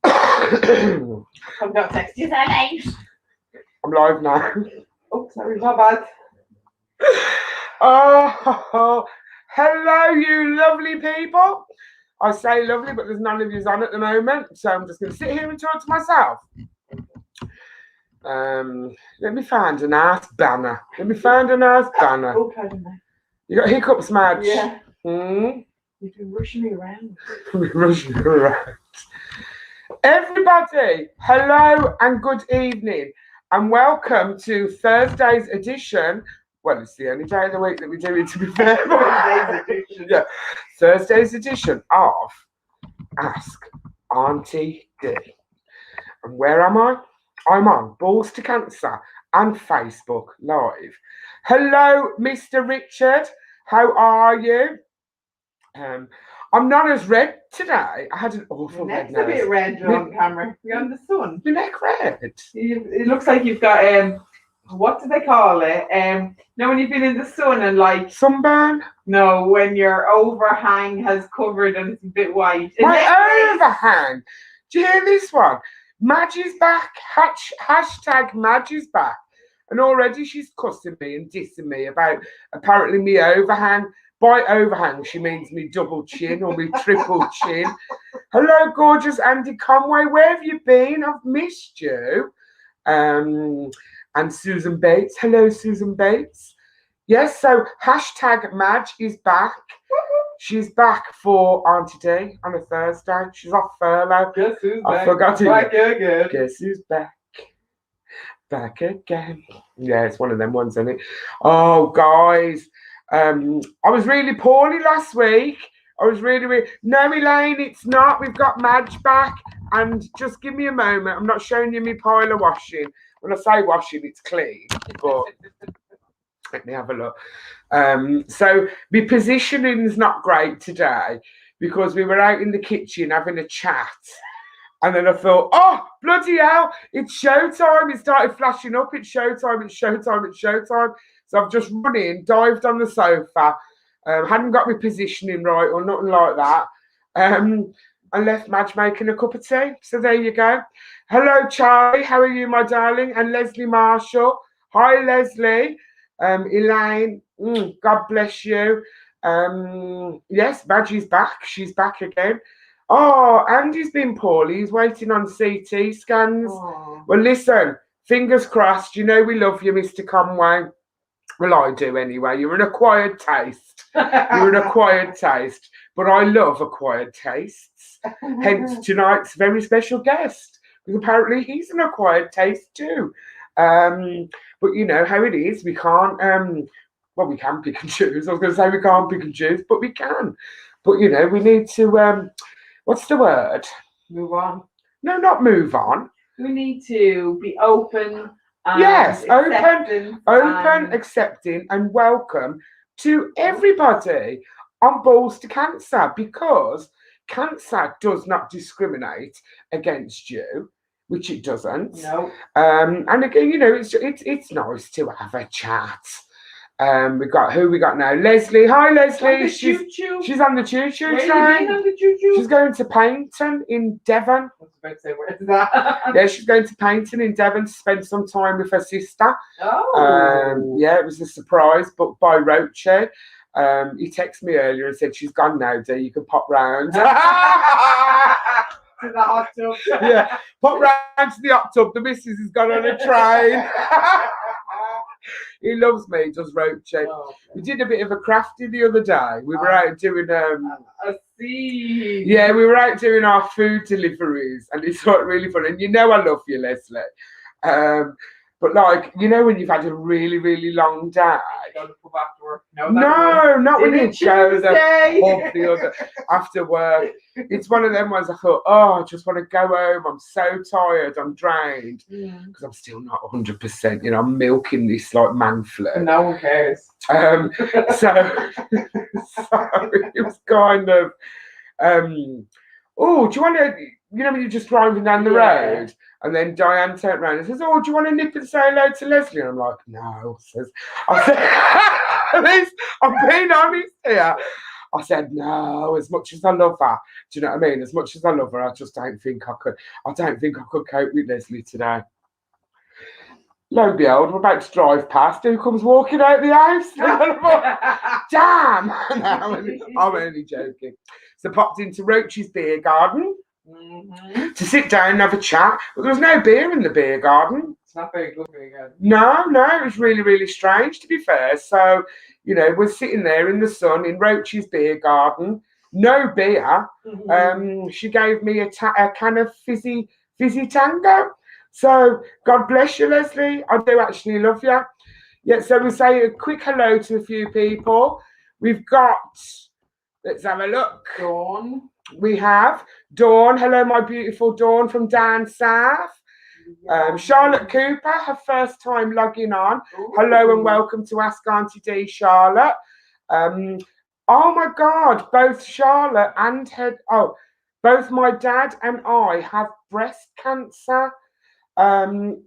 I've got text you that late. I'm live now. Oh, sorry, my bad. Oh, hello, you lovely people. I say lovely, but there's none of yous on at the moment, so I'm just going to sit here and talk to myself. Let me find a nice banner. Okay, You got hiccups, Madge? yeah. Hmm? You've been rushing me around. Rushing around. Everybody, hello and good evening, and welcome to Thursday's edition. Well, it's the only day of the week that we do it, to be fair. Thursday's edition. Yeah, Thursday's edition of Ask Auntie Dee. And where am I? I'm on Balls to Cancer and Facebook Live. Hello, Mr. Richard. How are you? I'm not as red today. I had an awful Your red neck's a bit nose. red on camera. You're on the sun. Your neck red. It looks like you've got what do they call it? No, when you've been in the sun and like Sunburn. no, when your overhang has covered and it's a bit white. My overhang. Do you hear this one? Madge is back. Hashtag Madge is back. And already she's cussing me and dissing me about apparently me overhang. By overhang, she means me double chin or me triple chin. Hello, gorgeous Andy Conway. Where have you been? I've missed you. And Susan Bates. Hello, Susan Bates. Yes, so hashtag Madge is back. She's back for Auntie Dee on a Thursday. She's off furlough. Guess who's I back? forgot it. Back again. Guess who's back? Back again. Yeah, it's one of them ones, isn't it? Oh, guys. I was really poorly last week. I was really. No, Elaine, it's not. We've got Madge back. And just give me a moment. I'm not showing you my pile of washing. When I say washing, it's clean. But let me have a look. So my positioning's not great today because we were out in the kitchen having a chat. And then I thought, oh, bloody hell, it's showtime. It started flashing up. It's showtime, it's showtime, it's showtime. So I've just run in, dived on the sofa, hadn't got my positioning right or nothing like that. And left Madge making a cup of tea. So there you go. Hello, Charlie. How are you, my darling? And Leslie Marshall. Hi, Leslie. Elaine. God bless you. Yes, Madge is back. She's back again. Oh, Andy's been poorly. He's waiting on CT scans. Aww. Well, listen, fingers crossed. You know we love you, Mr. Conway. Well, I do anyway. You're an acquired taste. You're an acquired taste. But I love acquired tastes. Hence tonight's very special guest. Because apparently he's an acquired taste too. But you know how it is. We can't, well, we can pick and choose. I was going to say we can't pick and choose, but we can. But you know, we need to, what's the word? Move on. No, not move on. We need to be open. Yes, open, accepting, and welcome to everybody on Balls to Cancer because cancer does not discriminate against you, which it doesn't. No. And again, you know, it's nice to have a chat. We got now? Leslie. Hi, Leslie. She's on the choo-choo train. On the choo-choo? She's going to Paynton in Devon. I was about to say, where's that? Yeah, she's going to Paynton in Devon to spend some time with her sister. Oh. Yeah, it was a surprise, but by Roche. He texted me earlier and said she's gone now, Dee. You can pop round. To the hot tub. Yeah, pop round to the hot tub. The missus has gone on a train. He loves me, does Roche. Oh, we did a bit of a crafty the other day. We were out doing I see. yeah, we were out doing our food deliveries, and it's like really fun. And you know I love you, Leslie. But like, you know when you've had a really, really long day. Go to pub after work. No, not when you go to the pub the other after work. It's one of them ones I thought, oh, I just want to go home. I'm so tired. I'm drained because I'm still not 100%. You know, I'm milking this like man flu. No one cares. So it was kind of, oh, do you want to? You know when you're just driving down the road, and then Diane turned around and says, "Oh, do you want to nip and say hello to Leslie?" And I'm like, "No," I'm being honest here. I said, no, as much as I love her, do you know what I mean? As much as I love her, I just don't think I could cope with Leslie today. Lo and behold, we're about to drive past. Who comes walking out the house? Damn! No, I'm only joking. So popped into Roach's beer garden to sit down and have a chat. But there was no beer in the beer garden. It's not very good beer garden. No, it was really, really strange, to be fair. So, you know, we're sitting there in the sun in Roach's beer garden. No beer. She gave me a can of fizzy tango. So God bless you, Leslie. I do actually love you. Yeah, so we'll say a quick hello to a few people. We've got, let's have a look. Dawn. We have Dawn. Hello, my beautiful Dawn from down south. Charlotte Cooper, her first time logging on. Ooh. Hello and welcome to Ask Auntie Dee, Charlotte. Oh my God, both Charlotte and both my dad and I have breast cancer. And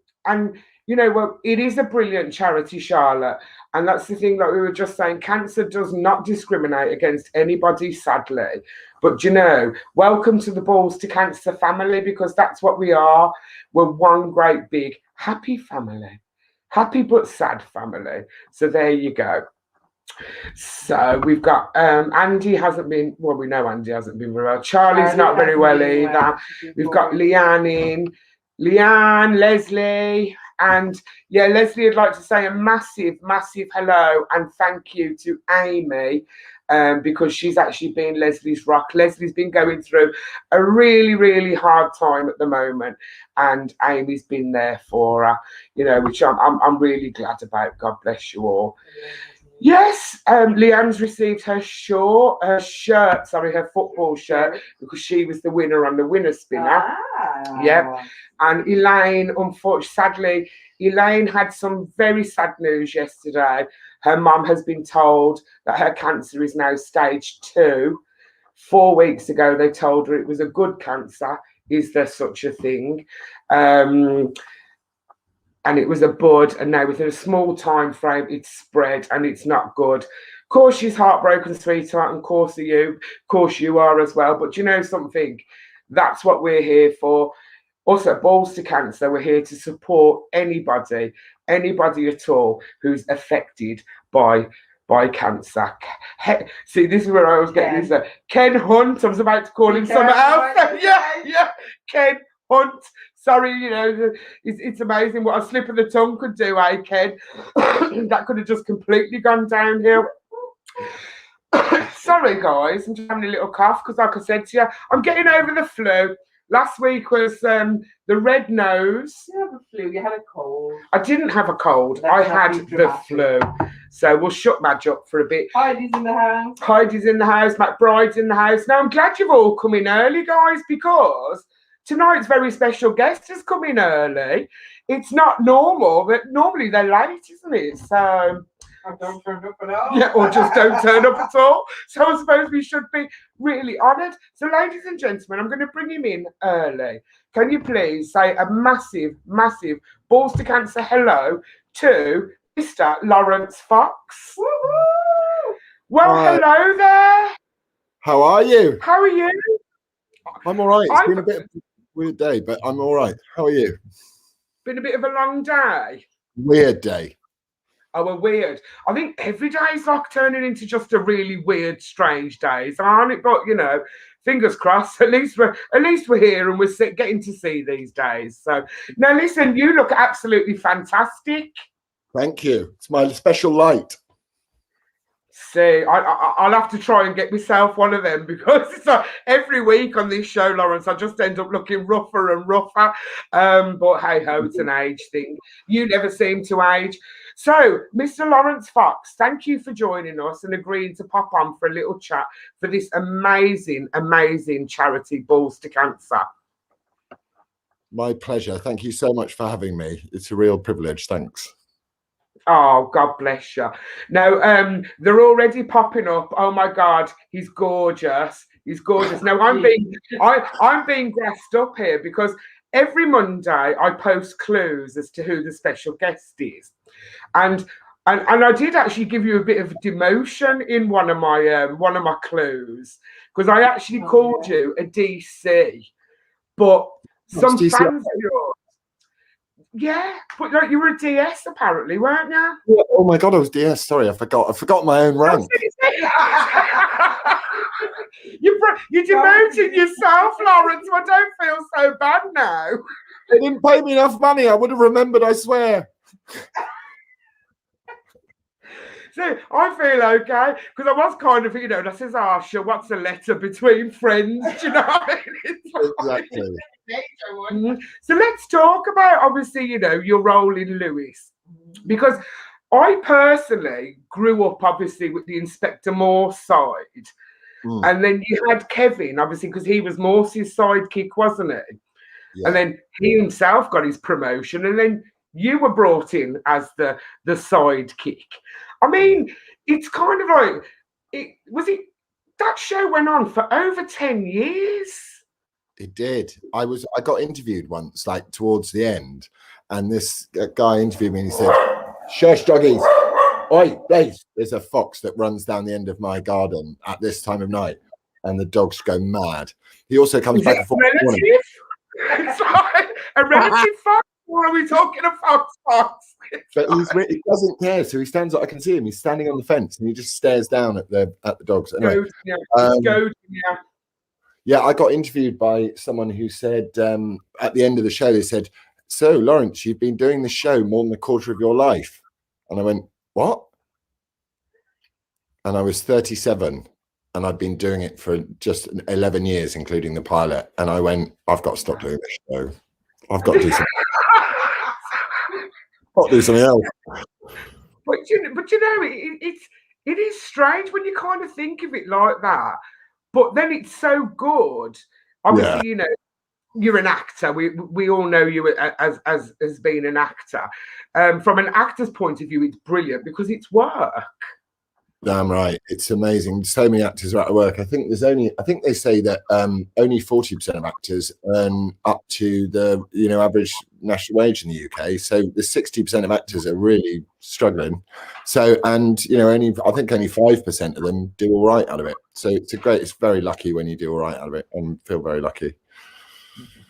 you know, well, it is a brilliant charity, Charlotte, and that's the thing that we were just saying. Cancer does not discriminate against anybody, sadly. But you know, welcome to the Balls to Cancer family, because that's what we are. We're one great big happy family, happy but sad family. So there you go. So we've got Andy hasn't been, well, we know Andy hasn't been very well. Charlie's not very well either. We've got Leanne, Leslie, and yeah, Leslie would like to say a massive hello and thank you to Amy, because she's actually been Leslie's rock. Leslie's been going through a really hard time at the moment, and Amy's been there for her, you know, which I'm really glad about. God bless you all. Yes, Leanne's received her football shirt, because she was the winner on the winner spinner. Yep. And Elaine, unfortunately, Elaine had some very sad news yesterday. Her mum has been told that her cancer is now stage 2. 4 weeks ago, they told her it was a good cancer. Is there such a thing? And it was a bud, and now within a small time frame, it's spread, and it's not good. Of course, she's heartbroken, sweetheart, and of course you are as well. But you know something? That's what we're here for. Also, Balls to Cancer, we're here to support anybody at all who's affected by cancer. See, this is where I was getting this. Ken Hunt, I was about to call him something else. Yeah, Ken Hunt. Sorry, you know, it's amazing what a slip of the tongue could do, eh, Ken? That could have just completely gone downhill. Sorry, guys, I'm just having a little cough because, like I said to you, I'm getting over the flu. Last week was the red nose. You have a flu. You had a cold. I didn't have a cold. I had the flu. So we'll shut Madge up for a bit. Heidi's in the house. McBride's in the house. Now, I'm glad you've all come in early, guys, because tonight's very special guest has come in early. It's not normal, but normally they're late, isn't it? So... I don't turn up at all. Yeah, or just don't turn up at all. So I suppose we should be really honoured. So, ladies and gentlemen, I'm going to bring him in early. Can you please say a massive Balls to Cancer hello to Mr. Laurence Fox? Woo-hoo! Well, hello there. How are you? How are you? I'm all right. It's been a bit of a weird day, but I'm all right. How are you? Been a bit of a long day. Weird day. Oh, well, weird. I think every day is like turning into just a really weird, strange day, aren't it? But you know, fingers crossed. At least we're here and we're getting to see these days. So now, listen, you look absolutely fantastic. Thank you. It's my special light. See, I'll have to try and get myself one of them, because it's like every week on this show, Laurence, I just end up looking rougher and rougher. But hey ho, it's an age thing. You never seem to age. So, Mr. Laurence Fox, thank you for joining us and agreeing to pop on for a little chat for this amazing charity, Balls to Cancer. My pleasure. Thank you so much for having me. It's a real privilege. Thanks. Oh, God bless you. Now, they're already popping up. Oh my God, he's gorgeous. He's gorgeous. Now, I'm being grassed up here because every Monday I post clues as to who the special guest is. And And I did actually give you a bit of demotion in one of my clues, because I actually called you a DC, but some DC? fans of yours, yeah, but like you were a DS apparently, weren't you? Yeah, oh my God, I was DS. Sorry, I forgot my own rank. You're demoting yourself, Laurence. I don't feel so bad now. They didn't pay me enough money. I would have remembered, I swear. So I feel okay, because I was kind of, and I says, sure, what's a letter between friends? Do you know what I mean? Exactly. So let's talk about, obviously, your role in Lewis, because I personally grew up, obviously, with the Inspector Morse side. And then you had Kevin, obviously, because he was Morse's sidekick, wasn't he? Yeah. And then he himself got his promotion, and then you were brought in as the sidekick. I mean, it's kind of like, that show went on for over 10 years. It did. I got interviewed once, like towards the end, and this guy interviewed me and he said, "Shush, doggies. Oi, please, there's a fox that runs down the end of my garden at this time of night," and the dogs go mad. He also comes back and forth. It's like a relative fox, or are we talking a fox? But he doesn't care, so he stands up. I can see him. He's standing on the fence and he just stares down at the dogs. Anyway, yeah, I got interviewed by someone who said at the end of the show, they said, "So, Laurence, you've been doing the show more than a quarter of your life," and I went, "What?" And I was 37. And I'd been doing it for just 11 years, including the pilot. And I went, "I've got to stop doing this show. I've got to do something. I'll do something else." But it is strange when you kind of think of it like that. But then it's so good. Obviously, you're an actor. We all know you as being an actor. From an actor's point of view, it's brilliant because it's work. Damn right, it's amazing. So many actors are out of work. I think they say that only 40% of actors earn up to the average national wage in the UK. So the 60% of actors are really struggling. So I think only 5% of them do all right out of it. So it's very lucky when you do all right out of it, and feel very lucky.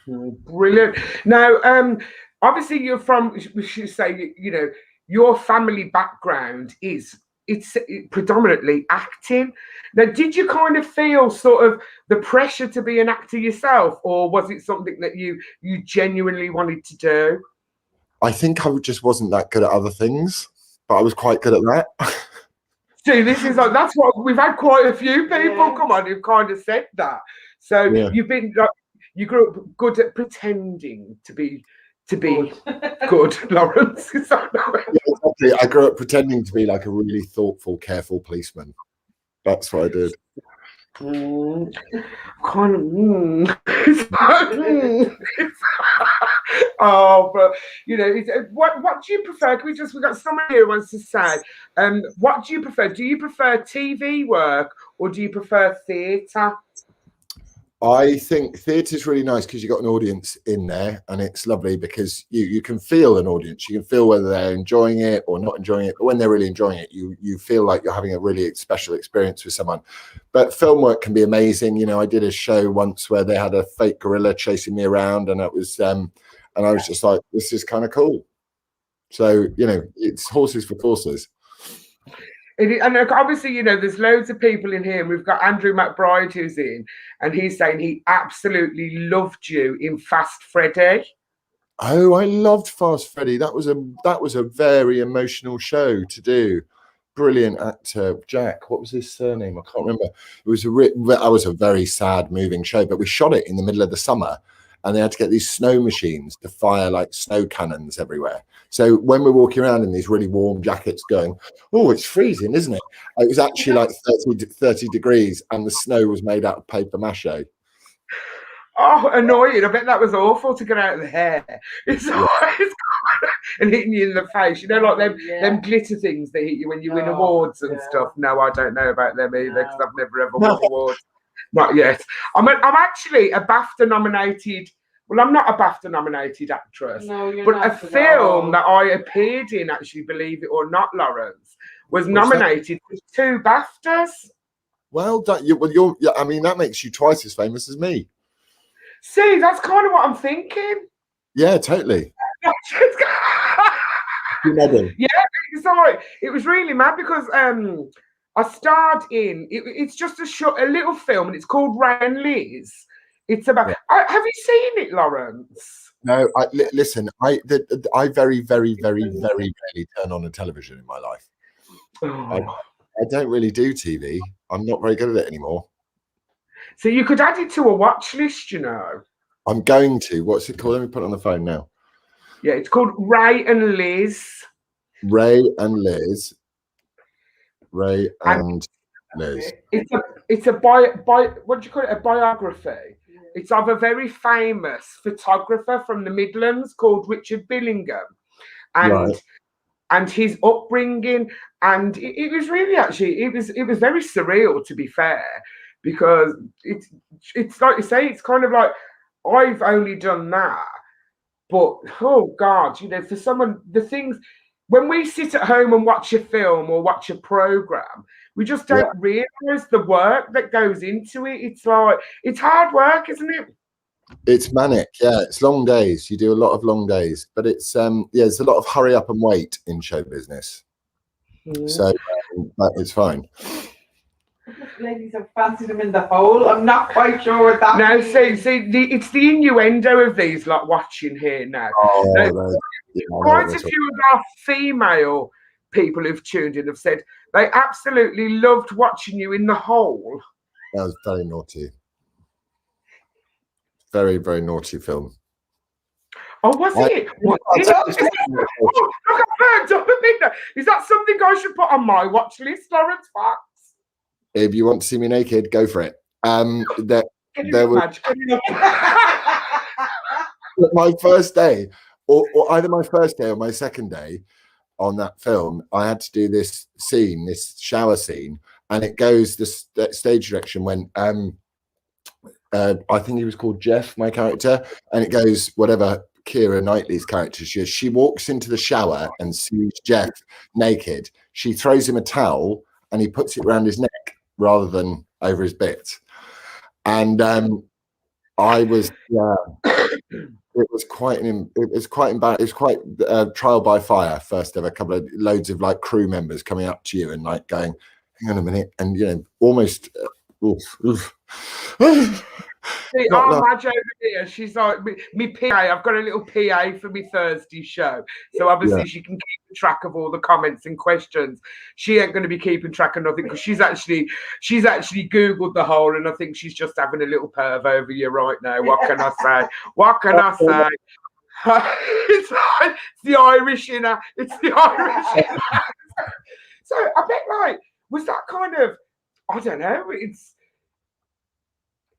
Brilliant. Now, obviously you're from, we should say, your family background it's predominantly acting. Now, did you kind of feel sort of the pressure to be an actor yourself, or was it something that you genuinely wanted to do? I think I just wasn't that good at other things, but I was quite good at that. See, that's what we've had quite a few people come on who've kind of said that. So you've been you grew up good at pretending to be good, Laurence. Is that right? Yeah, exactly. I grew up pretending to be like a really thoughtful, careful policeman. That's what I did. Oh, but what do you prefer? We've got someone here who wants to say, what do you prefer? Do you prefer TV work or do you prefer theatre? I think theatre is really nice because you've got an audience in there, and it's lovely because you can feel an audience. You can feel whether they're enjoying it or not enjoying it. But when they're really enjoying it, you feel like you're having a really special experience with someone. But film work can be amazing. I did a show once where they had a fake gorilla chasing me around, and it was and I was just like, this is kind of cool. So it's horses for courses. And obviously, there's loads of people in here. We've got Andrew McBride who's in, and he's saying he absolutely loved you in Fast Freddy. Oh, I loved Fast Freddy. That was a very emotional show to do. Brilliant actor, Jack. What was his surname? I can't remember. That was a very sad, moving show. But we shot it in the middle of the summer, and they had to get these snow machines to fire like snow cannons everywhere. So when we're walking around in these really warm jackets going, "Oh, it's freezing, isn't it?" It was actually like 30 degrees, and the snow was made out of paper mache. Oh, annoying. I bet that was awful to get out of the hair. It's and hitting you in the face. Like them glitter things they hit you when you win awards and stuff. No, I don't know about them either because I've never ever won awards. Not yet. I'm actually a BAFTA nominated Well, I'm not a BAFTA-nominated actress, No, you're but not a at film all. that I appeared in, actually, believe it or not, Laurence, was What's that? nominated for 2 BAFTAs. Well done. You're. Yeah, I mean, that makes you twice as famous as me. See, that's kind of what I'm thinking. Yeah, totally. Yeah, Imagine. it's like, it was really mad because I starred in it's just a little film, and it's called Ray and Liz. It's about. Yeah. Have you seen it, Laurence? No, listen. I very, very, very, very rarely turn on a television in my life. I don't really do TV. I'm not very good at it anymore. So you could add it to a watch list, you know. I'm going to. What's it called? Let me put it on the phone now. Yeah, it's called Ray and Liz. Ray and Liz. Ray and Liz. It's a what do you call it? A biography. It's of a very famous photographer from the Midlands called Richard Billingham, and his upbringing, and it was really actually it was very surreal, to be fair, because it's like you say, it's kind of like I've only done that, but oh God, you know, for someone, the things when we sit at home and watch a film or watch a program, we just don't realize the work that goes into it. It's like, it's hard work, isn't it? It's manic. Yeah, it's long days. You do a lot of long days, but it's there's a lot of hurry up and wait in show business. So but it's fine. Ladies have fancied him in the hole. I'm not quite sure what that No, means. it's the innuendo of these like watching here now. Quite a few of our female people who've tuned in have said they absolutely loved watching you in the hole. That was very naughty. Very, very naughty film. Oh, was it? Look, I burned up a bit. Is that something I should put on my watch list, Laurence Fox? If you want to see me naked, go for it. There was my first day, or either my first day or my second day on that film, I had to do this scene, this shower scene, and it goes, the stage direction went, I think he was called Jeff, my character, and it goes, whatever Keira Knightley's character she walks into the shower and sees Jeff naked. She throws him a towel and he puts it around his neck rather than over his bit. And I was, it was quite embarrassing. It was quite trial by fire. First ever, loads of like crew members coming up to you and like going, hang on a minute, and you know, almost. See, our Madge over here, she's like, me PA, I've got a little PA for me Thursday show. So obviously she can keep track of all the comments and questions. She ain't going to be keeping track of nothing because she's actually Googled the whole, and I think she's just having a little perv over you right now. What can I say? What can I say? It's the Irish in her. It's the Irish in her. So I bet, like, was that kind of, I don't know, it's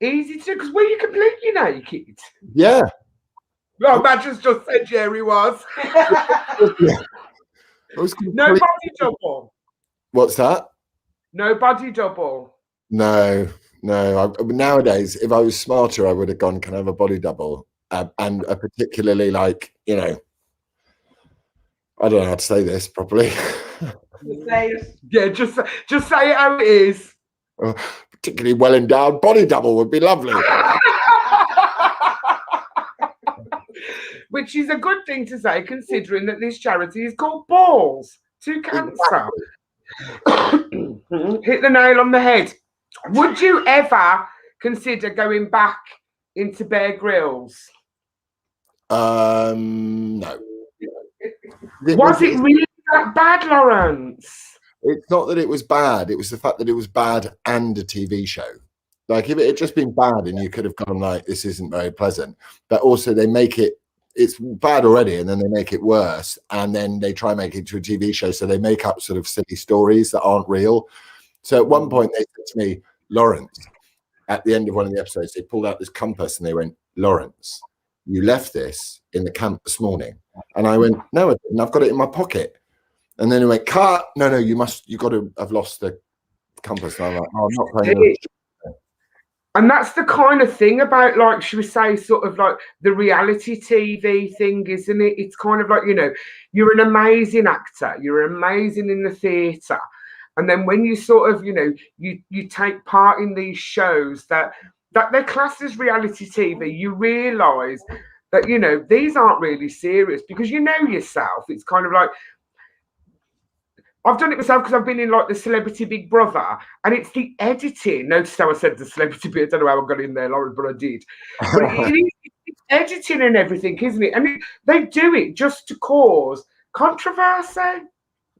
easy to do because were you completely naked? Yeah. Well, Madge's just said Jerry was. No body double. What's that? No body double. No. Nowadays, if I was smarter, I would have gone, can I have a body double? And particularly, like, you know, I don't know how to say this properly. Say it. Yeah, just say it how it is. Particularly well endowed body double would be lovely. Which is a good thing to say, considering that this charity is called Balls to Cancer. Hit the nail on the head. Would you ever consider going back into Bear Grylls? No. Was it really that bad, Laurence? It's not that it was bad. It was the fact that it was bad and a TV show. Like, if it had just been bad and you could have gone like, this isn't very pleasant. But also they make it's bad already, and then they make it worse. And then they try and make it to a TV show. So they make up sort of silly stories that aren't real. So at one point they said to me, Laurence, at the end of one of the episodes, they pulled out this compass and they went, Laurence, you left this in the camp this morning. And I went, no, I didn't. I've got it in my pocket. And then he went, cut. No, you got to have lost the compass. And I'm like, oh, I'm not playing. And that's the kind of thing about, like, should we say, sort of like the reality TV thing, isn't it? It's kind of like, you know, you're an amazing actor, you're amazing in the theatre. And then when you sort of, you know, you take part in these shows that they're classed as reality TV, you realise that, you know, these aren't really serious because you know yourself. It's kind of like, I've done it myself because I've been in like the Celebrity Big Brother, and it's the editing. Notice how I said the Celebrity Big. I don't know how I got in there, Laurence, but I did. But it's editing and everything, isn't it? And they do it just to cause controversy.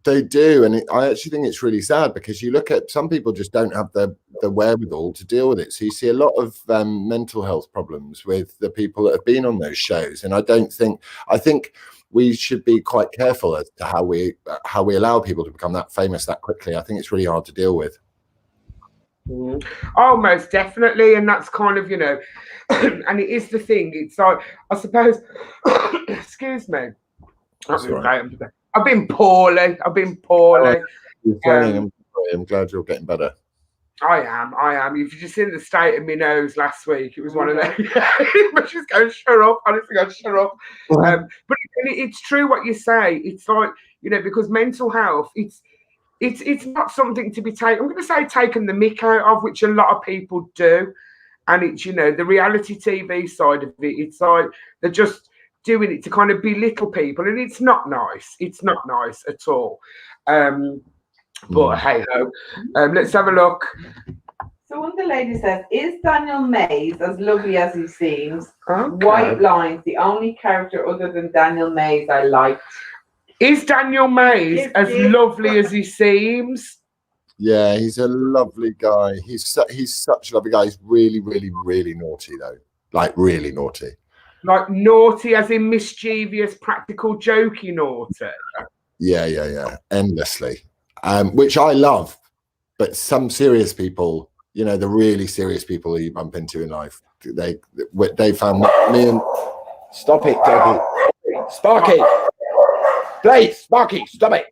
They do, and I actually think it's really sad because you look at some people just don't have the wherewithal to deal with it. So you see a lot of mental health problems with the people that have been on those shows, and I think we should be quite careful as to how we allow people to become that famous that quickly. I think it's really hard to deal with. Oh, most definitely, and that's kind of, you know, and it is the thing. It's like, I suppose, excuse me. I've been poorly. Oh, I'm glad you're getting better. I am. If you just seen the state of my nose last week, it was one of those. But she's going, shut up. Honestly, going, shut up. But it's true what you say. It's like, you know, because mental health, it's not something to be taken. I'm going to say taken the mick out of, which a lot of people do. And it's, you know, the reality TV side of it. It's like they're just doing it to kind of belittle people, and it's not nice. It's not nice at all. But hey ho, let's have a look. So one of the ladies says, "Is Daniel Mays as lovely as he seems? Okay. White Lines, the only character other than Daniel Mays I liked." Is Daniel Mays as lovely as he seems? Yeah, he's a lovely guy. He's such a lovely guy. He's really, really, really naughty though. Like really naughty. Like naughty as in mischievous, practical, jokey naughty. Yeah. Endlessly. Which I love. But some serious people, you know, the really serious people that you bump into in life, they found me and stop it, Doggy. Sparky. Please, Sparky, stop it.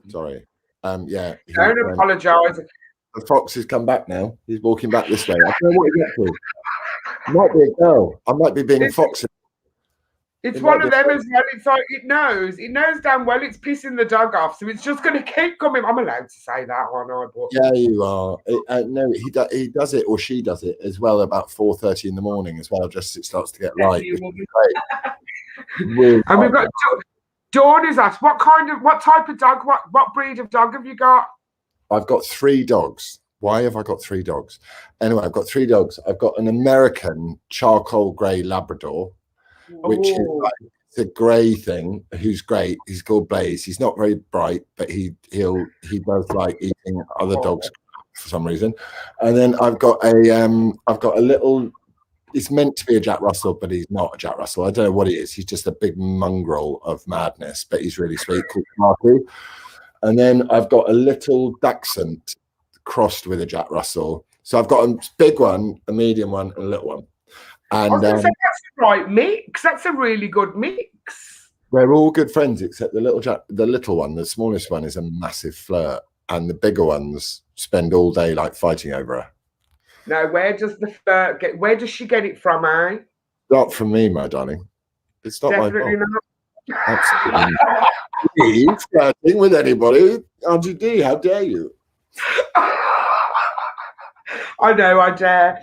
Sorry. Yeah. Don't apologise. The fox has come back now. He's walking back this way. I don't know what he's up to. It might be a girl. I might be being a fox. It's one of them as well. It's like it knows damn well it's pissing the dog off, so it's just going to keep coming. I'm allowed to say that one, but yeah, you are. No, he does it, or she does it as well about 4:30 in the morning as well. Just it starts to get light. And we've got Dawn is asked, what type of dog, what breed of dog have you got? I've got 3 dogs. Why have I got 3 dogs? Anyway, I've got 3 dogs. I've got an American charcoal grey Labrador, which is like the grey thing, who's great. He's called Blaze. He's not very bright, but he does like eating other dogs for some reason. And then I've got a little, it's meant to be a Jack Russell, but he's not a Jack Russell. I don't know what he is. He's just a big mongrel of madness, but he's really sweet, called Marty. And then I've got a little Dachshund crossed with a Jack Russell. So I've got a big one, a medium one, and a little one. And I was gonna say, that's the right mix. That's a really good mix. We're all good friends, except the little one, the smallest one, is a massive flirt, and the bigger ones spend all day like fighting over her. Now, where does the flirt get? Where does she get it from, eh? Not from me, my darling. It's not Definitely my fault. Not. Absolutely. He's flirting with anybody. Auntie Dee, how dare you? I know, I dare,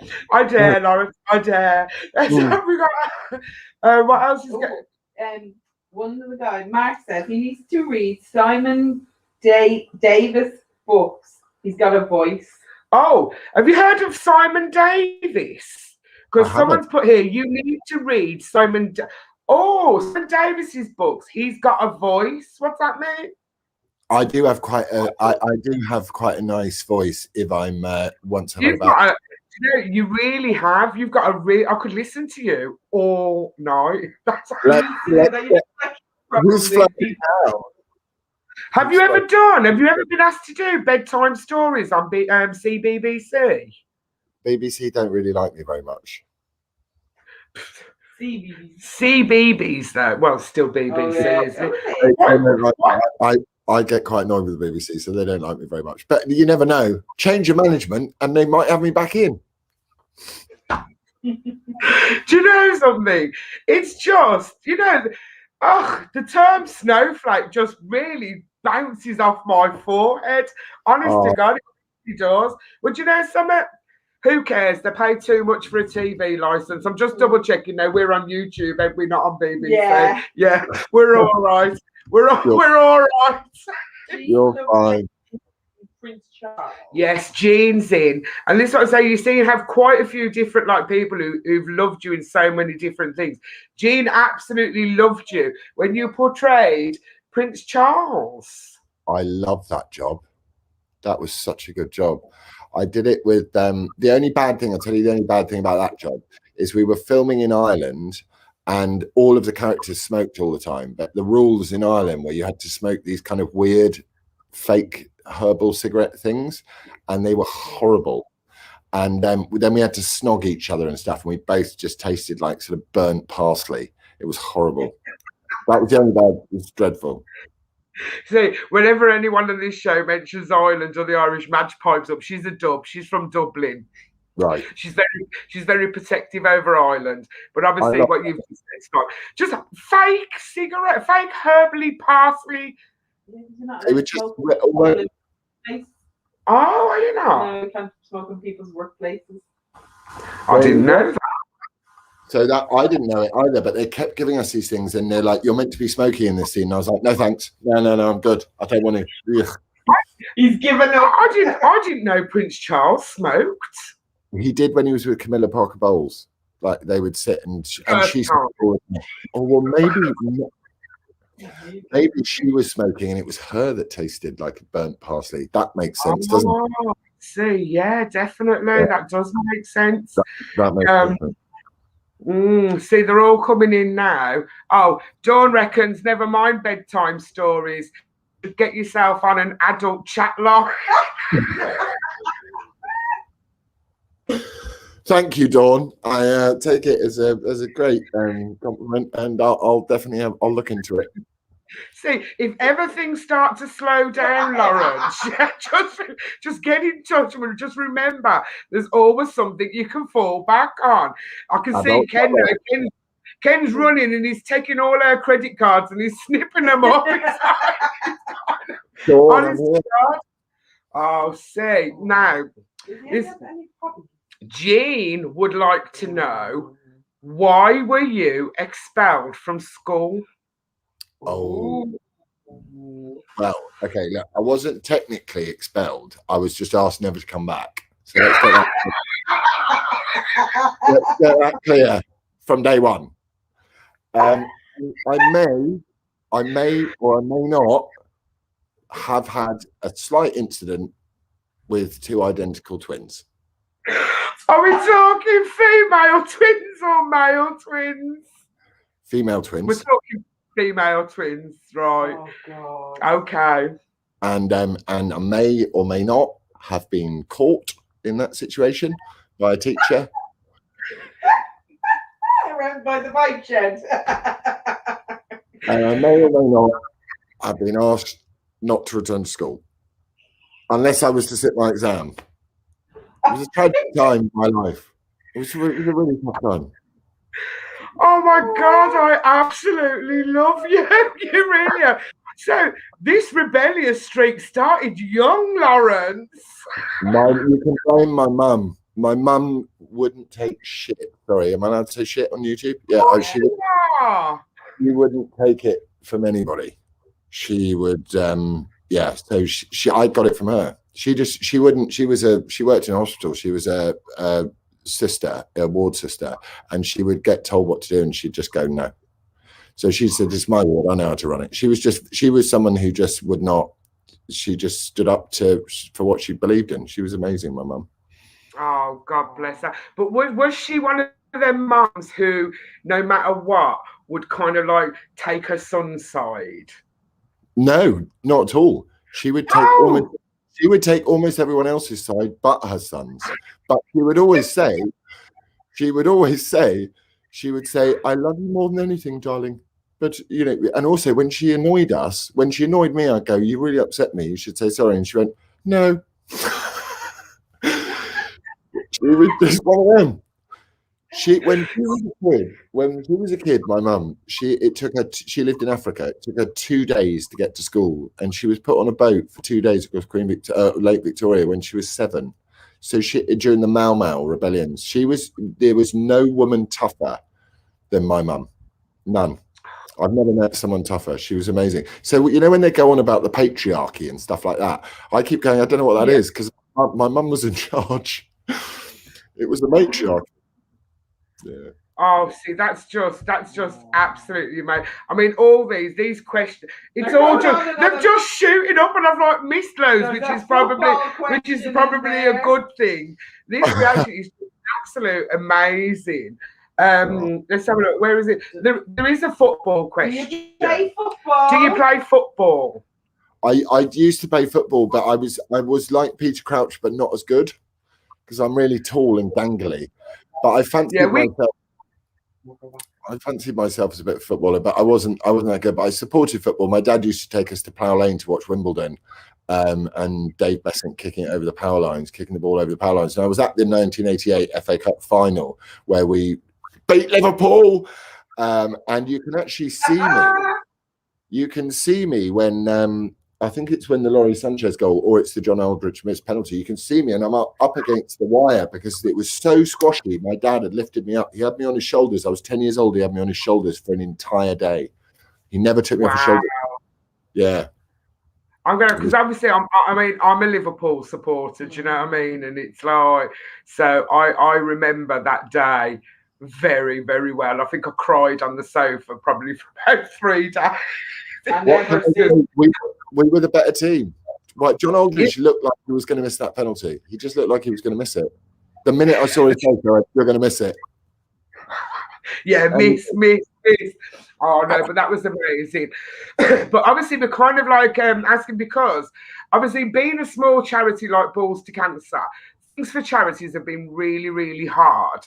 Laurence, I dare. We got, what else is going? One of the guys, Mark said he needs to read Simon Davis books. He's got a voice. Oh, have you heard of Simon Davis? Because someone's put here, you need to read Simon Davis's books. He's got a voice. What's that mean? I do have quite a nice voice if I'm once I'm about. You really have. You've got I could listen to you all night. That's who's flirting now? Have you ever been asked to do bedtime stories on CBBC? BBC don't really like me very much. CBBS though. Well, still BBC. Oh, yeah. I I get quite annoyed with the BBC, so they don't like me very much. But you never know. Change your management, and they might have me back in. Do you know something? It's just, the term snowflake just really bounces off my forehead. Honest to God, it really does. But you know something? Who cares? They pay too much for a TV license. I'm just double checking now. We're on YouTube, and we're not on BBC. Yeah, we're all right. We're all right. You're fine. Prince Charles. Yes, Jean's in. And this is what I say, you see, you have quite a few different people who've loved you in so many different things. Jean absolutely loved you when you portrayed Prince Charles. I love that job. That was such a good job. I did it with the only bad thing, I'll tell you the only bad thing about that job is we were filming in Ireland and all of the characters smoked all the time. But the rules in Ireland where you had to smoke these kind of weird fake herbal cigarette things, and they were horrible. And then we had to snog each other and stuff, and we both just tasted like sort of burnt parsley. It was horrible. That was the only bad. It was dreadful. See, whenever anyone on this show mentions Ireland or the Irish match pipes up, she's a dub. She's from Dublin. Right. She's very protective over Ireland. But obviously what you've just said, Scott, just fake cigarette, fake herbally parsley. They were just I didn't know. No, we can't smoke in people's workplaces. I didn't know that. So that I didn't know it either, but they kept giving us these things, and they're like, "You're meant to be smoking in this scene." And I was like, "No, thanks. No, I'm good. I don't want to." Ugh. He's given up. I didn't know Prince Charles smoked. He did when he was with Camilla Parker Bowles. Like they would sit and she smoked. Oh well, maybe she was smoking, and it was her that tasted like burnt parsley. That makes sense, doesn't it? See, yeah, definitely, yeah. That does make sense. That makes sense. See, they're all coming in now. Oh, Dawn reckons, never mind bedtime stories. Get yourself on an adult chat log. Thank you, Dawn. I take it as a great compliment, and I'll definitely I'll look into it. See, if ever things start to slow down, Laurence, just get in touch and just remember there's always something you can fall back on. I can see Ken's running and he's taking all our credit cards and he's snipping them up. Oh, see, now, Jean would like to know, why were you expelled from school? Oh, well, okay. Look, I wasn't technically expelled. I was just asked never to come back. So let's get that clear from day one. I may or I may not have had a slight incident with two identical twins. Are we talking female twins or male twins? Female twins. We're talking female twins, right? Oh, God. Okay. And I may or may not have been caught in that situation by a teacher. Around by the bike shed. And I may or may not have been asked not to return to school unless I was to sit my exam. It was a tragic time in my life. It was a really tough time. Oh my God, I absolutely love you. You really are. So this rebellious streak started young, Laurence. You can blame my mum. My mum wouldn't take shit. Sorry, am I allowed to say shit on YouTube? Yeah, she wouldn't take it from anybody. She would, yeah. So I got it from her. She wouldn't. She worked in a hospital. She was a sister, a ward sister, and she would get told what to do, and she'd just go no. So she said, "This is my ward. I know how to run it." She was someone who just would not. She just stood up for what she believed in. She was amazing, my mum. Oh, God bless her. But was she one of them mums who, no matter what, would kind of like take her son's side? No, not at all. She would take almost everyone else's side but her son's. But she would say, "I love you more than anything, darling." But, you know, and also when she annoyed me, I'd go, you really upset me. You should say sorry. And she went, no. She was just one of them. When she was a kid, my mum, she lived in Africa. It took her 2 days to get to school, and she was put on a boat for 2 days across Lake Victoria when she was 7. So during the Mau Mau rebellions, there was no woman tougher than my mum. None. I've never met someone tougher. She was amazing. So, you know, when they go on about the patriarchy and stuff like that, I keep going, I don't know what that is, because my mum was in charge. It was the matriarch. Yeah. Oh, see, that's just absolutely amazing. I mean, all these questions, it's all just they're just shooting up, and I've like missed loads, which is probably a good thing. This reaction is absolute amazing. Let's have a look. Where is it? There is a football question. Do you play football? Do you play football? I used to play football, but I was like Peter Crouch, but not as good, because I'm really tall and dangly. But I fancied myself as a bit of a footballer, but I wasn't that good. But I supported football. My dad used to take us to Plough Lane to watch Wimbledon, and Dave Besant kicking the ball over the power lines. And I was at the 1988 FA Cup final where we beat Liverpool, and you can actually see me. You can see me when I think it's when the Laurie Sanchez goal or it's the John Aldridge missed penalty. You can see me, and I'm up against the wire because it was so squashy. My dad had lifted me up. He had me on his shoulders. I was 10 years old. He had me on his shoulders for an entire day. He never took me off his shoulders. Yeah. I'm gonna, because obviously I'm a Liverpool supporter. Do you know what I mean? And it's like, so I remember that day very, very well. I think I cried on the sofa probably for about 3 days. We were the better team. Right, John Aldridge looked like he was going to miss that penalty. He just looked like he was going to miss it. The minute I saw his face, I went, you're going to miss it. Yeah, miss. Oh no, but that was amazing. But obviously we're kind of like asking, because obviously being a small charity like Balls to Cancer, things for charities have been really, really hard.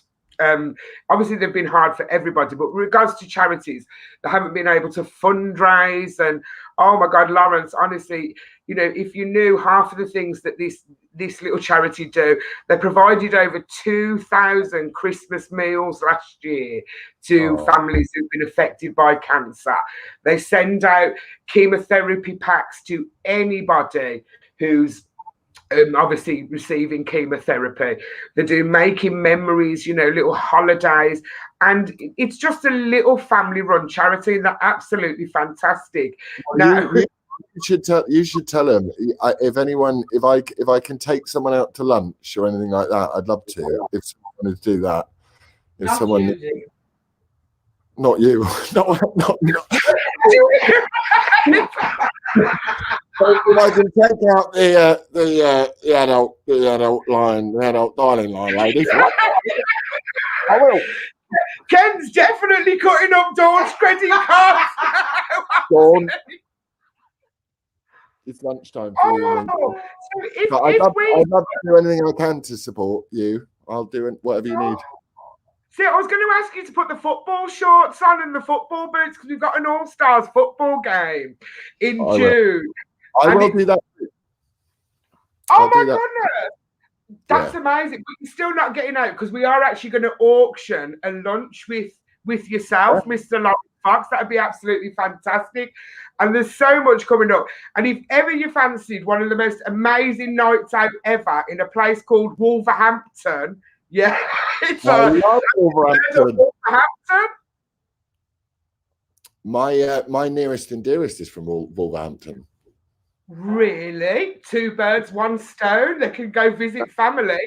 Obviously they've been hard for everybody, but with regards to charities, they haven't been able to fundraise. And oh my God, Laurence, honestly, you know, if you knew half of the things that this little charity do, they provided over 2,000 Christmas meals last year to families who've been affected by cancer. They send out chemotherapy packs to anybody who's obviously receiving chemotherapy. They do making memories, you know, little holidays, and it's just a little family-run charity, and they're absolutely fantastic. Now, you should tell them if I can take someone out to lunch or anything like that, I'd love to. If someone wanted to do that, not you. If I can take out the adult line, the adult dialing line, ladies. I will. Ken's definitely cutting up Dawn's credit cards. Dawn, it's lunchtime for you. So I'd love to do anything I can to support you. I'll do whatever you need. See, I was going to ask you to put the football shorts on and the football boots, because we've got an All-Stars football game in June. I will do that. Oh my goodness. That's amazing. But you're still not getting out, because we are actually going to auction a lunch with yourself, Mr. Laurence Fox. That would be absolutely fantastic. And there's so much coming up. And if ever you fancied one of the most amazing nights out ever in a place called Wolverhampton, yeah, I love Wolverhampton. My nearest and dearest is from Wolverhampton. Really? 2 birds, 1 stone. They can go visit family.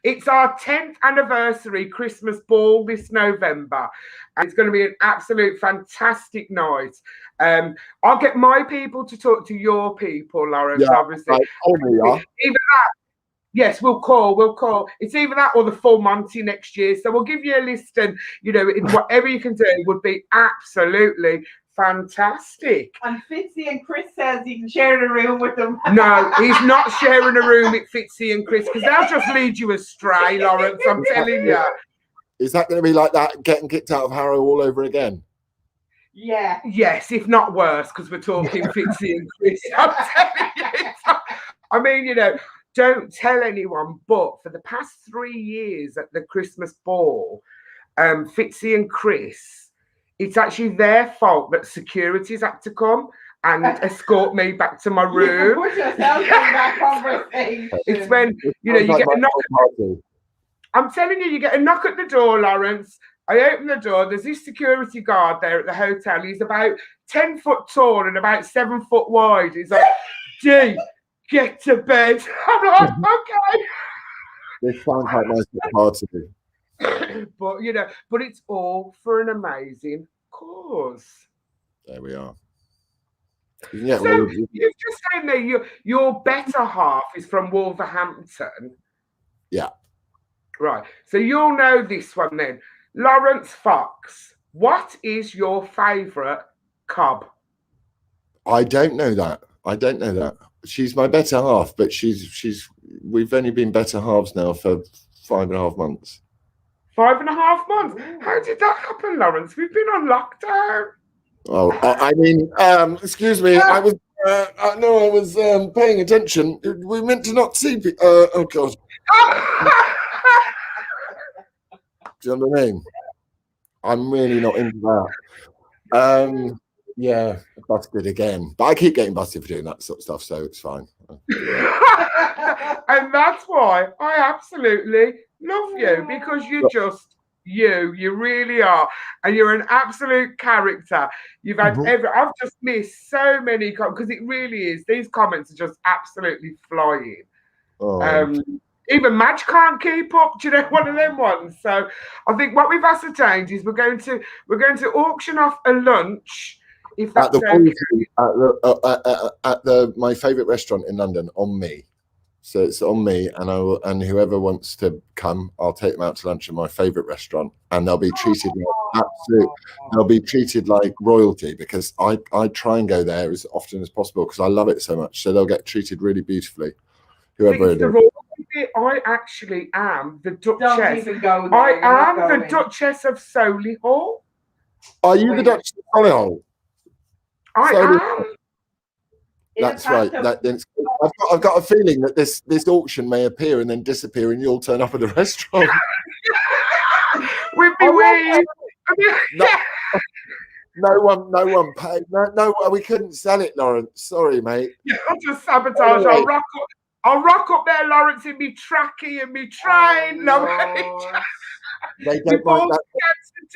It's our 10th anniversary Christmas ball this November. And it's going to be an absolute fantastic night. I'll get my people to talk to your people, Laurence, obviously. Right. Either that. Yes, we'll call. It's either that or the full Monty next year. So we'll give you a list, and, you know, whatever you can do would be absolutely fantastic. And Fitzy and Chris says he can share a room with them. No, he's not sharing a room with Fitzy and Chris, because they'll just lead you astray, Laurence, I'm telling you. Is that going to be like that, getting kicked out of Harrow all over again? Yeah. Yes, if not worse, because we're talking Fitzy and Chris. I'm telling you. I mean, you know, don't tell anyone, but for the past 3 years at the Christmas ball, Fitzy and Chris, it's actually their fault that security's had to come and escort me back to my room. Put yourself in that conversation. It's when, you know, you get a knock. I'm telling you, you get a knock at the door, Laurence. I open the door. There's this security guard there at the hotel. He's about 10 foot tall and about 7 foot wide. He's like, Dee, get to bed. I'm like, okay. This sounds like my party. But, you know, but it's all for an amazing cause. There we are. Yeah, So you've just said there your better half is from Wolverhampton. Yeah. Right. So you'll know this one then. Laurence Fox, what is your favourite cob? I don't know that. She's my better half, but we've only been better halves now for 5.5 months. 5.5 months? How did that happen, Laurence? We've been on lockdown. Oh, I mean, excuse me. I was paying attention. We meant to not see people. Oh God. Do you know what I mean? I'm really not into that. Yeah, busted again. But I keep getting busted for doing that sort of stuff, so it's fine. And that's why I absolutely love you, because you're just you really are, and you're an absolute character. You've had I've just missed so many because it really is. These comments are just absolutely flying. Even Madge can't keep up. Do you know, one of them ones? So I think what we've ascertained is we're going to auction off a lunch. If that's at my favourite restaurant in London, on me. So it's on me, and whoever wants to come, I'll take them out to lunch at my favourite restaurant, and they'll be treated they'll be treated like royalty, because I try and go there as often as possible because I love it so much. So they'll get treated really beautifully. Whoever it is. I actually am the Duchess. Don't even go there. I am the Duchess of Solihull. Are you the Duchess of Solihull? I am. That's right. I've got a feeling that this auction may appear and then disappear, and you'll turn up at the restaurant. With me weed. No one paid. No, we couldn't sell it, Laurence. Sorry, mate. I'll just sabotage. I'll rock up there, Laurence, in me trackie and me train. They don't mind that.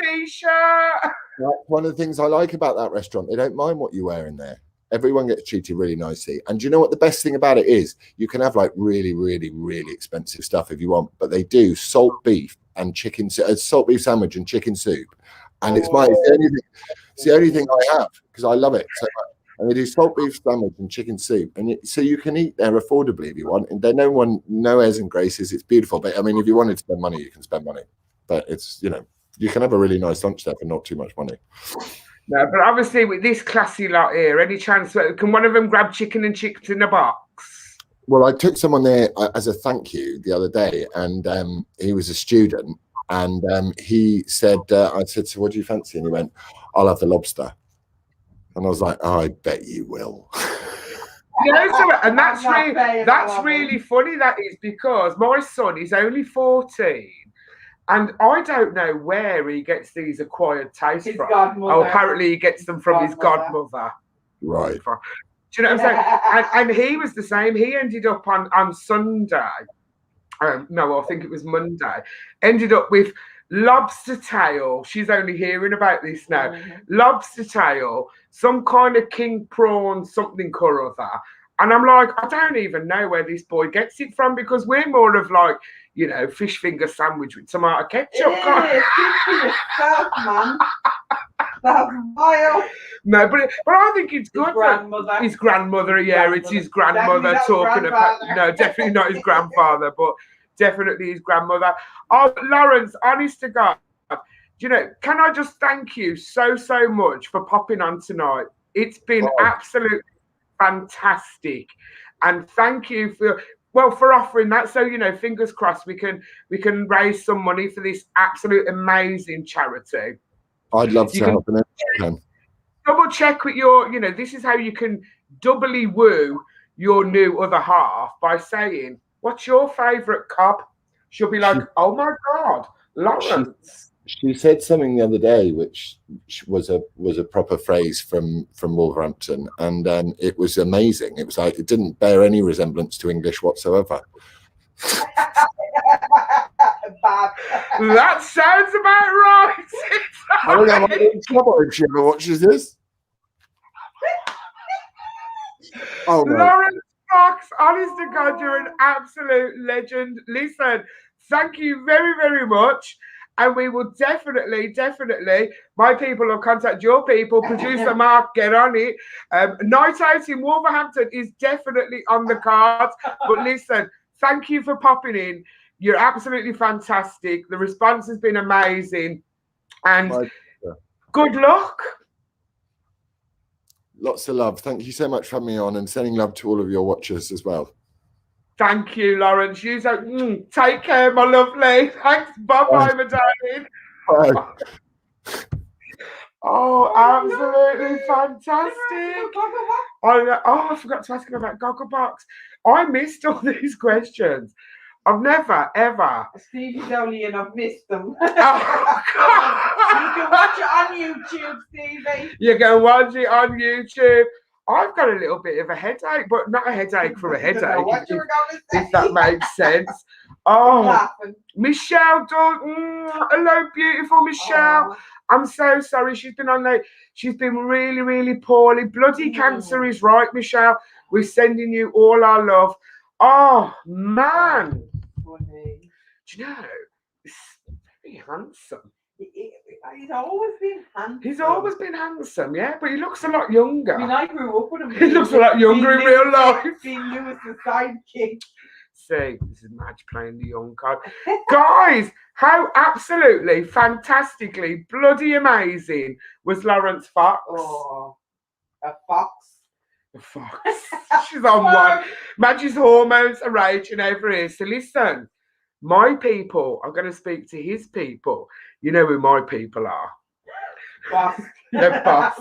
T-shirt. That's one of the things I like about that restaurant. They don't mind what you wear in there. Everyone gets treated really nicely. And do you know what the best thing about it is? You can have like really, really, really expensive stuff if you want, but they do salt beef and chicken, salt beef sandwich and chicken soup. And it's the only thing I have, because I love it so much. And they do salt beef sandwich and chicken soup, and so you can eat there affordably if you want. And there's no airs and graces. It's beautiful. But I mean, if you wanted to spend money, you can spend money. But it's, you know, you can have a really nice lunch there for not too much money. No, but obviously with this classy lot here, any chance can one of them grab chicken and chips in a box? Well, I took someone there as a thank you the other day, and he was a student, and he said, I said, so what do you fancy? And he went, I'll have the lobster. And I was like, oh, I bet you will. And that's really funny, that is, because my son is only 14, and I don't know where he gets these acquired tastes from. Oh, apparently he gets them from his godmother. Right. Do you know what I'm saying? And he was the same. He ended up on Sunday. No, I think it was Monday. Ended up with lobster tail. She's only hearing about this now. Lobster tail, some kind of king prawn, something or other. And I'm like, I don't even know where this boy gets it from, because we're more of like, you know, fish finger sandwich with tomato ketchup. Yourself, man. That's vile. No, but I think it's good. His grandmother, It's his grandmother talking about. No, definitely not his grandfather, but definitely his grandmother. Oh, Laurence, honest to God, you know, can I just thank you so much for popping on tonight? It's been absolutely fantastic, and thank you for offering that. So, you know, fingers crossed we can raise some money for this absolute amazing charity. I'd love to help. double check with your, this is how you can doubly woo your new other half by saying, what's your favourite cob? She'll be like, oh my God, Laurence. She said something the other day, which was a proper phrase from Wolverhampton, and it was amazing. It was like it didn't bear any resemblance to English whatsoever. That sounds about right. I don't know, I might be in trouble if she ever watches this. Oh, no. Laurence Fox, honest to God, you're an absolute legend. Listen, thank you very, very much. And we will definitely, my people will contact your people. Producer Mark, get on it. Night out in Wolverhampton is definitely on the cards. But listen, thank you for popping in. You're absolutely fantastic. The response has been amazing. And good luck. Lots of love. Thank you so much for having me on and sending love to all of your watchers as well. Thank you, Laurence. You take care, my lovely. Thanks. Bye-bye, my darling. Bye. Oh, absolutely fantastic. I forgot to ask him about Gogglebox. I missed all these questions. I've never, ever. Stevie's only in, I've missed them. Oh, you can watch it on YouTube, Stevie. You can watch it on YouTube. I've got a little bit of a headache, but not a headache from a headache, if that makes sense. Oh, Michelle, hello, beautiful Michelle. Oh. I'm so sorry. She's been on late. She's been really, really poorly. Bloody cancer is right, Michelle. We're sending you all our love. Oh, man. Funny. Do you know, he's very handsome. He's always been handsome. He's always been handsome, yeah, but he looks a lot younger. I mean, I grew up with him. He looks a lot younger in real life. Being Lewis's sidekick. See, this is Madge playing the young card. Guys, how absolutely, fantastically, bloody amazing was Laurence Fox? Oh, a fox. A fox. She's on one. Madge's hormones are raging over here. So listen, my people, I'm going to speak to his people. You know who my people are. Boss. Yeah, boss.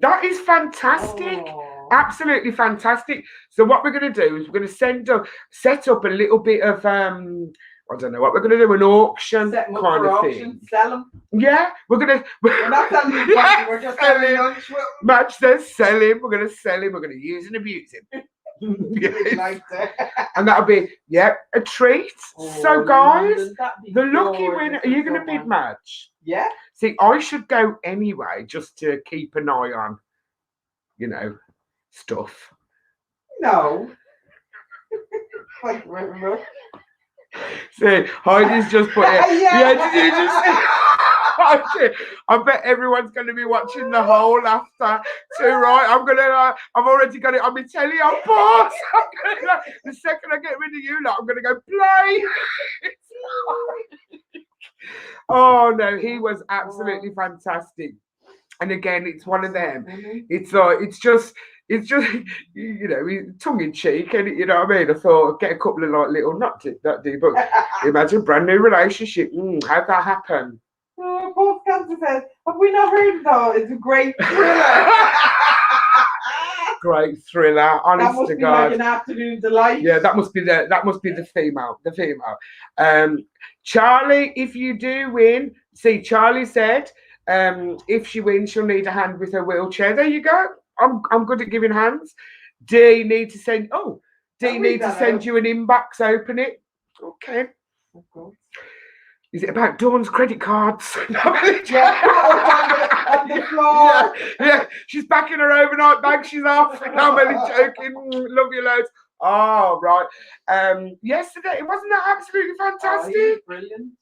That is fantastic. Oh. Absolutely fantastic. So what we're going to do is we're going to set up a little bit of I don't know what we're going to do, an auction kind of thing. Sell them. Yeah, we're not selling them. Yeah, we're just selling lunch. Match says sell him. We're going to sell him. We're going to use and abuse him. Yes. And that'll be a treat. Oh, so guys, the gorgeous. lucky winner. Are you going to bid Madge? Yeah. See, I should go anyway, just to keep an eye on, stuff. No. Like, remember? See, Heidi's just put it. Yeah, did you just I bet everyone's going to be watching the whole after too, right? I've already got it on my telly on pause. The second I get rid of you lot, I'm going to go play. Oh no, he was absolutely fantastic. And again, it's one of them. It's just tongue in cheek, and you know what I mean. I thought I'd get a couple of little not deep, but imagine brand new relationship. How'd that happen? Paul Cancer says, "Have we not heard it though? It's a great thriller." Great thriller, honest that must to be God. like an afternoon delight. Yeah, that must be the female. Charlie, if you do win, see, Charlie said, if she wins, she'll need a hand with her wheelchair. There you go. I'm good at giving hands. Dee need to send you an inbox. Open it. Okay. Is it about Dawn's credit cards? Yeah, on the floor. Yeah, she's packing her overnight bag. She's off. I'm only joking. Love you loads. Oh, right. Yesterday, wasn't that absolutely fantastic? Oh, brilliant.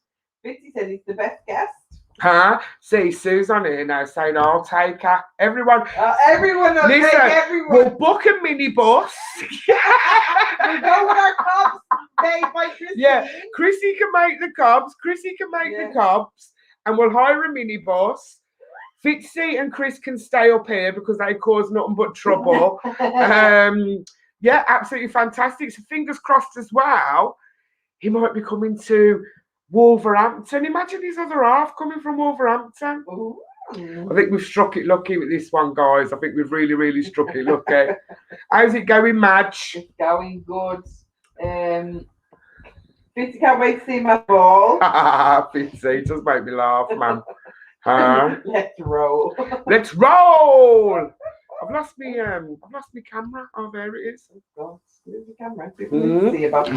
Bitsy said he's the best guest. Huh? See, Sue's on here now saying, I'll take her. Everyone. Everyone will take everyone. We'll book a minibus. We'll go with our cobs made by Chrissy. Yeah, Chrissy can make the cobs. The cobs. And we'll hire a minibus. Fitzy and Chris can stay up here because they cause nothing but trouble. Yeah, absolutely fantastic. So fingers crossed as well. He might be coming to Wolverhampton. Imagine his other half coming from Wolverhampton. Ooh. I think we've struck it lucky with this one, guys. I think we've really, really struck it lucky. How's it going, Madge? It's going good. Fitzy can't wait to see my ball. Fitzy, it does make me laugh, man. Let's roll. Let's roll! I've lost my camera. Oh, there it is. Oh, where's the camera? Mhm. See about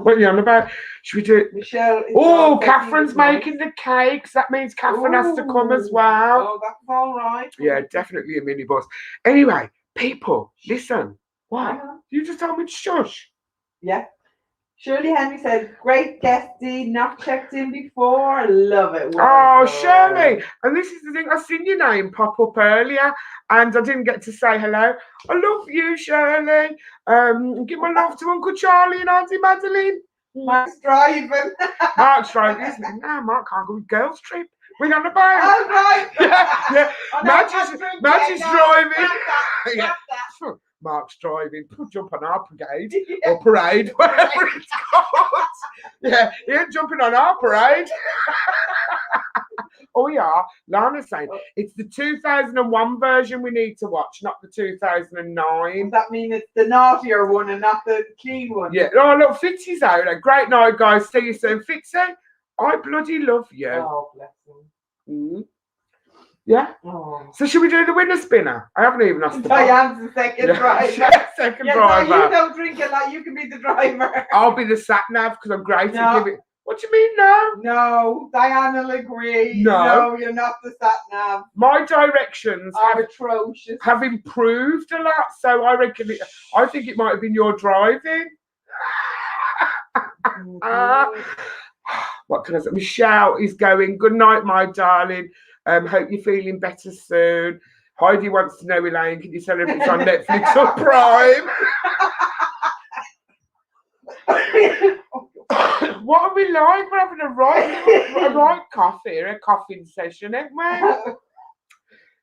What are you on about? Should we do it? Michelle. Oh, Catherine's making the cakes. That means Catherine has to come as well. Oh, that's all right. Yeah, definitely a minibus. Anyway, people, listen. What? You just told me to shush. Yeah. Shirley Henry said, great guest, Dee, not checked in before. I love it. Oh, Shirley. And this is the thing, I seen your name pop up earlier and I didn't get to say hello. I love you, Shirley. Give my love to Uncle Charlie and Auntie Madeline. Mark's driving. Mark's driving, isn't it? No, Mark can't go with girls' trip. We're on the boat. Oh, right. Yeah. Oh, no, Madge is driving. Yeah. Mark's driving. Jump on our brigade or parade, whatever it's called. Yeah, he ain't jumping on our parade. Oh, yeah. Lana's saying it's the 2001 version we need to watch, not the 2009. Does that mean it's the naughtier one and not the clean one? Yeah. Oh, look, Fitzy's out. Great night, guys. See you soon. Fitzy, I bloody love you. Oh, bless him. Yeah. Oh. So should we do the winner spinner? I haven't even asked. Diane's the second driver. Second Yeah, driver. so you don't drink a lot. You can be the driver. I'll be the sat nav because I'm great No. at giving. What do you mean no? No, Diane will agree. No. You're not the sat nav. My directions Are atrocious. have improved a lot, so I reckon. I think it might have been your driving. What can I say? Michelle is going. Good night, my darling. Hope you're feeling better soon. Heidi wants to know, Elaine, can you tell her if it's on Netflix or Prime? What are we like? We're having a right coffee, a coughing session, ain't we?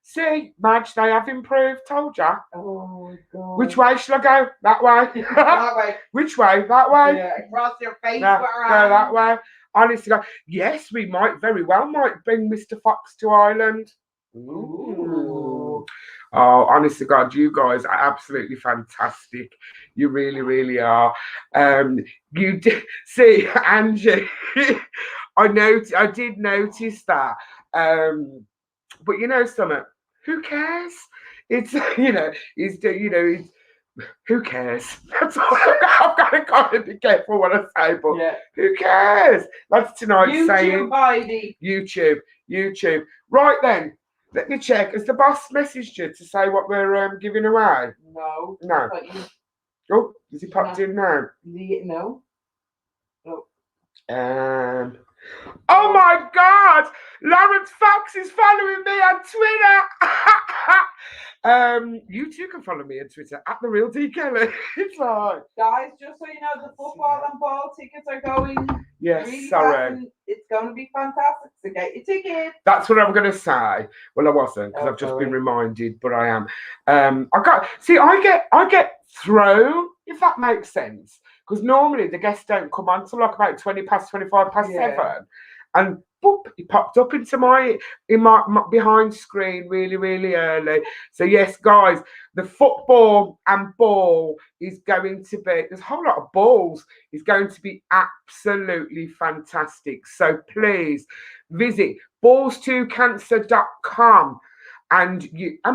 See, Madge, they have improved, told ya. Oh, my God. Which way shall I go? That way? That way. Which way? That way? Yeah, across your face. No, go that way. Honestly, yes, we very well might bring Mr. Fox to Ireland. Ooh. Oh, honestly, God, you guys are absolutely fantastic. You really, really are. You did see, Angie. I did notice that. But you know something? Who cares? It's who cares? That's all. I've got to kind of be careful what I say, but who cares? That's tonight's saying. Heidi. YouTube. Right then, let me check. Has the boss messaged you to say what we're giving away? No. No. Oh, has he popped in now? No. Oh my God! Laurence Fox is following me on Twitter. You too can follow me on Twitter at The Real D Kelly. It's like, guys, just so you know, the football and ball tickets are going. Yes, really sorry. fast. It's going to be fantastic. So get your ticket. That's what I'm going to say. Well, I wasn't because I've just been reminded, but I am. I get thrown, if that makes sense. Because normally the guests don't come on till like about 20 past, 25 past 7. And boop, he popped up into my behind screen really, really early. So yes, guys, the football and ball is going to be, there's a whole lot of balls, is going to be absolutely fantastic. So please visit balls2cancer.com and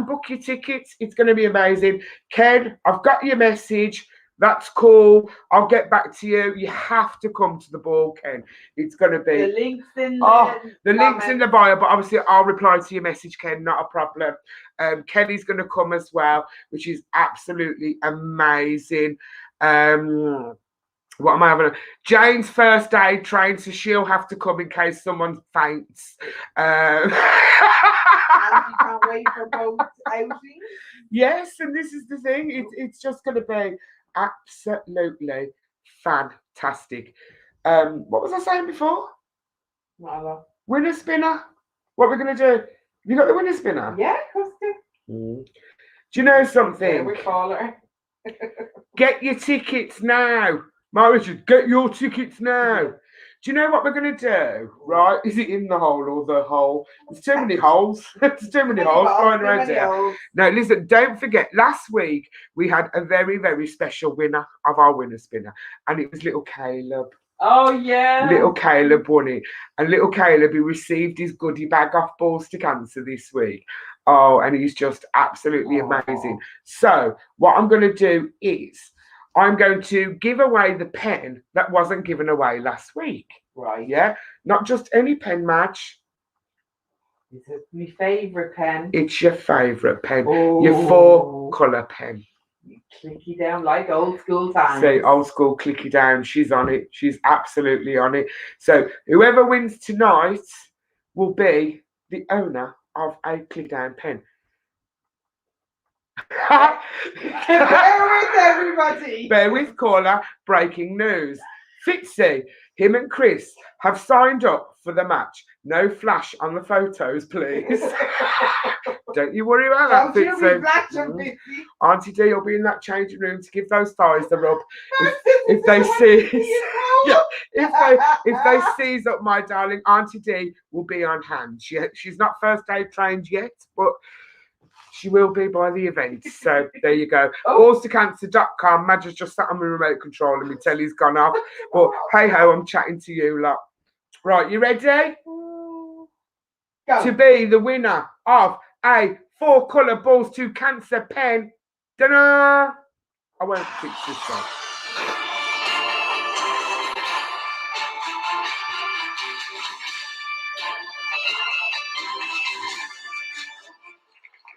book your tickets. It's going to be amazing. Ken, I've got your message. That's cool. I'll get back to you. You have to come to the ball, Ken. It's going to be... The link's in the link's in the bio, but obviously I'll reply to your message, Ken. Not a problem. Kelly's going to come as well, which is absolutely amazing. What am I having? Jane's first aid trained, so she'll have to come in case someone faints. And you can't wait for both outings. Yes, and this is the thing. It's just going to be absolutely fantastic. What was I saying before? Winner spinner. What are we going to do? You got the winner spinner? Yeah, of course. Do you know something? Yeah, we call her. Get your tickets now. My Richard, get your tickets now. Do you know what we're going to do? Right? Is it in the hole or the hole? There's too many holes. There's too many holes flying around here. No, listen, don't forget, last week we had a very, very special winner of our winner spinner, and it was little Caleb. Oh, yeah. Little Caleb won it. And little Caleb, he received his goodie bag off Balls to Cancer this week. Oh, and he's just absolutely amazing. So what I'm going to do is I'm going to give away the pen that wasn't given away last week. Right. Yeah? Not just any pen, Madge. Is it my favourite pen? It's your favourite pen. Oh. Your 4-colour pen. Clicky down like old school times. See, old school clicky down. She's on it. She's absolutely on it. So whoever wins tonight will be the owner of a click down pen. Bear with everybody. Bear with, caller. Breaking news. Fitzy, him and Chris have signed up for the match. No flash on the photos, please. Don't you worry about that, Fitzy. Auntie Dee will be in that changing room to give those thighs the rub. If they see, yeah, if they seize up, my darling, Auntie Dee will be on hand. She's not first aid trained yet, but she will be by the event. So there you go. Ballstocancer.com. Madge has just sat on my remote control and my telly's gone off. But hey ho, I'm chatting to you lot. Right, you ready? Go. To be the winner of a 4-colour Balls to Cancer pen. Ta-da! I won't fix this one.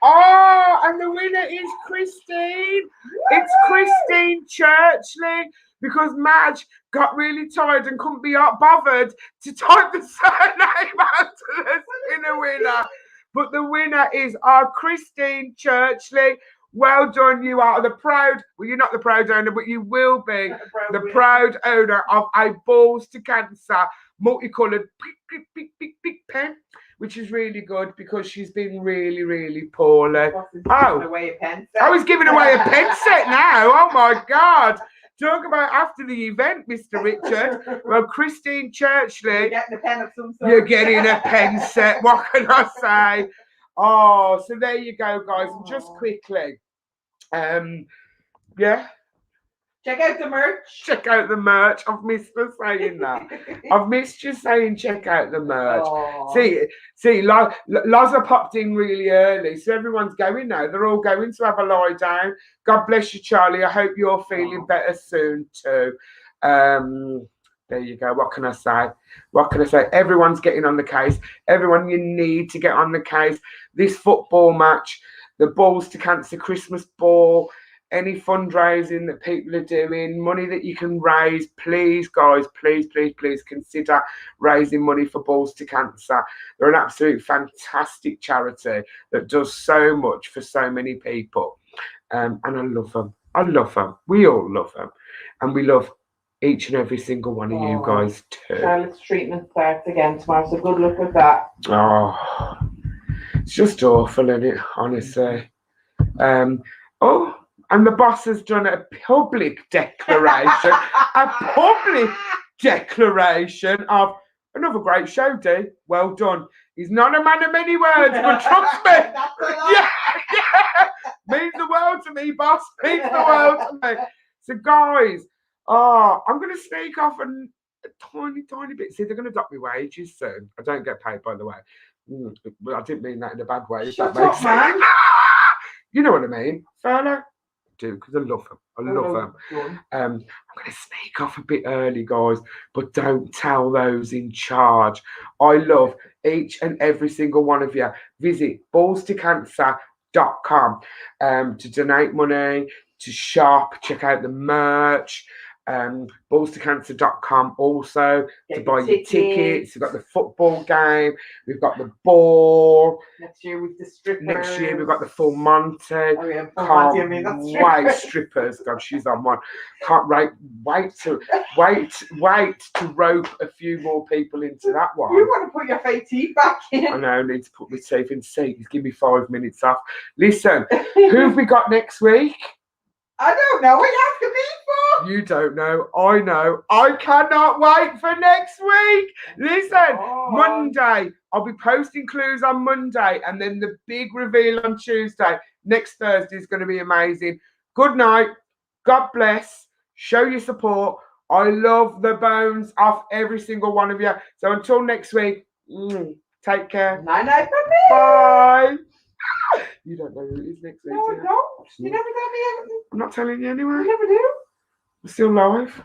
Oh, and the winner is Christine. It's Christine Churchley, because Madge got really tired and couldn't be bothered to type the surname out to the spinner winner. But the winner is our Christine Churchley. Well done. You are the proud, well, you're not the proud owner, but you will be the proud owner of a Balls to Cancer multicoloured big pen, which is really good because she's been really, really poorly. Away a pen set. I was giving away a pen set now. Oh my God. Talk about after the event, Mr. Richard. Well, Christine Churchley. You're getting a pen of some sort. You're getting a pen set. What can I say? Oh, so there you go, guys. And just quickly, yeah. Check out the merch. Check out the merch. I've missed her saying that. I've missed you saying check out the merch. Aww. See, Laza popped in really early, so everyone's going now. They're all going to have a lie down. God bless you, Charlie. I hope you're feeling better soon too. There you go. What can I say? What can I say? Everyone's getting on the case. Everyone, you need to get on the case. This football match, the Balls to Cancer Christmas ball, any fundraising that people are doing, money that you can raise, please, guys, please consider raising money for Balls to Cancer. They're an absolute fantastic charity that does so much for so many people. And I love them. I love them. We all love them. And we love each and every single one of you guys too. Charlotte's treatment starts again tomorrow, so good luck with that. Oh, it's just awful, isn't it? Honestly. And the boss has done a public declaration, of another great show, Dee. Well done. He's not a man of many words, but trust me. Yeah. Means the world to me, boss. Means the world to me. So, guys, I'm going to sneak off a tiny bit. See, they're going to dock me wages soon. I don't get paid, by the way. But I didn't mean that in a bad way. Shut up, man. You know what I mean? Furlough. Do because I love them. I love them. I'm going to sneak off a bit early, guys, but don't tell those in charge. I love each and every single one of you. Visit ballstocancer.com to donate money, to shop, check out the merch. Ballstocancer.com also to buy your tickets. We've got the football game, we've got the ball. Next year with the strippers. Next year we've got the full Monty. Oh yeah, full Monty. I mean, that's strippers. Wait, strippers. God, she's on one. Can't wait to rope a few more people into that one. You want to put your fake teeth back in? I know. I need to put my teeth in. See, give me 5 minutes off. Listen, who have we got next week? I don't know what you have to be for. You don't know. I know. I cannot wait for next week. Listen, Oh. Monday. I'll be posting clues on Monday and then the big reveal on Tuesday. Next Thursday is going to be amazing. Good night. God bless. Show your support. I love the bones off every single one of you. So until next week, take care. Night night from me. Bye. You don't know who it is next week. No, do I you? don't. You never tell me anything. I'm not telling you anyway. You never do. We're still live.